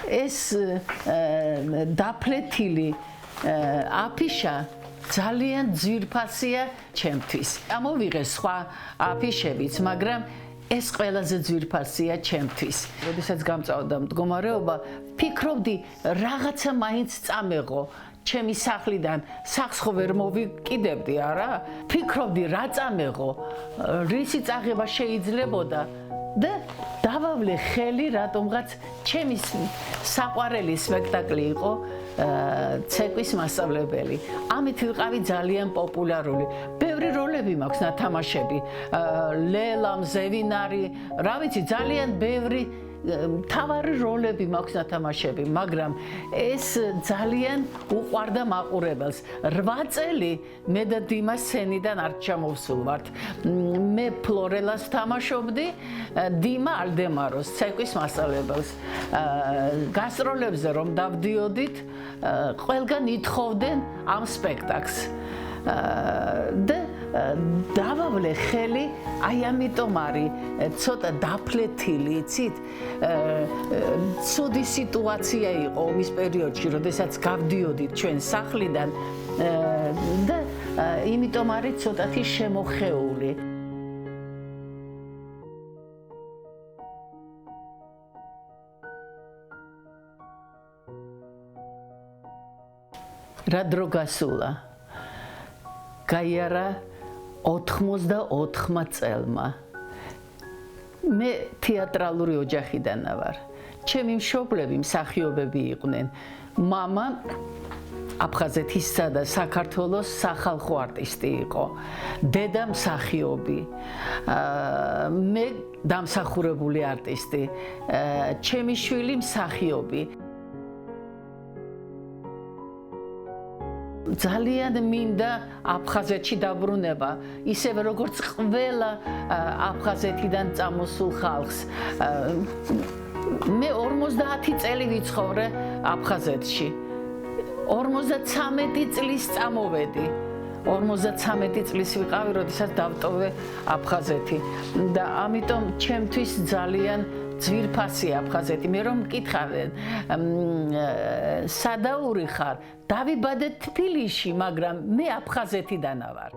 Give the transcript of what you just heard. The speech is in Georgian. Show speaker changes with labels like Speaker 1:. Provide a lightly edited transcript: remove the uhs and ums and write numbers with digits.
Speaker 1: ეს დაფლეთილი აფიშა ძალიან ძვირფასია ჩემთვის. ამოვიღე სხვა აფიშებიც, მაგრამ ეს ყველაზე ძვირფასია ჩემთვის. როდესაც გამწავდა მდგომარეობა, ფიქრობდი რაღაცა მაინც წამეღო. ჩემი სახლიდან სახს ხო ვერ მოვიკიდებდი, არა? ფიქრობდი რა წამეღო, რისი წაღება შეიძლებოდა და დავავლე ხელი რატომღაც ჩემი საყვარელი სპექტაკლი იყო ცეკვის მასწავლებელი. ამით ვიყავი ძალიან პოპულარული. ბევრი როლები მაქვს ნათამაშები. ლელა, მზევინარი, რა ვიცი, ძალიან ბევრი მთავარი როლები მაქვს ნათამაშები, მაგრამ ეს ძალიან უყვარდა მაყურებელს. 8 წელი მე და დიმა სცენიდან არ ჩამოვსულ ვართ. მე ფლორელას თამაშობდი, დიმა ალდემაროს, ცეკვის მასწავლებელს. გასტროლებზე რომ დავდიოდით, ყველგან ითხოვდნენ ამ სპექტაკლს. და დავავლე ხელი, აი ამიტომ არის ცოტა დაფლეთილი, იცით? ცუდი სიტუაცია იყო ომის პერიოდში, როდესაც გავდიოდით ჩვენ სახლიდან და იმიტომ არის ცოტათი შემოხეული. რა დრო გასულა? გაიარა 84 წელმა. მე თეატრალური ოჯახიდან ვარ. ჩემი მშობლები მსახიობები იყვნენ. მამა აფხაზეთისა და საქართველოს სახალხო არტისტი იყო. დედა მსახიობი. მე დამსახურებული არტისტი. ჩემი შვილი მსახიობი. ძალიან მინდა აფხაზეთში დაბრუნება, ისევე როგორც ყველა აფხაზეთიდან წამოსულ ხალხს. მე 50 წელი ვიცხოვრე აფხაზეთში. 53 წლის წამოვედი. 53 წლის ვიყავი, როდესაც დავტოვე აფხაზეთი და ამიტომ ჩემთვის ძალიან ძვირფასია აფხაზეთი. მე რომ მკითხავენ, სადაური ხარ? დავიბადე თბილისში, მაგრამ მე აფხაზეთიდან ვარ.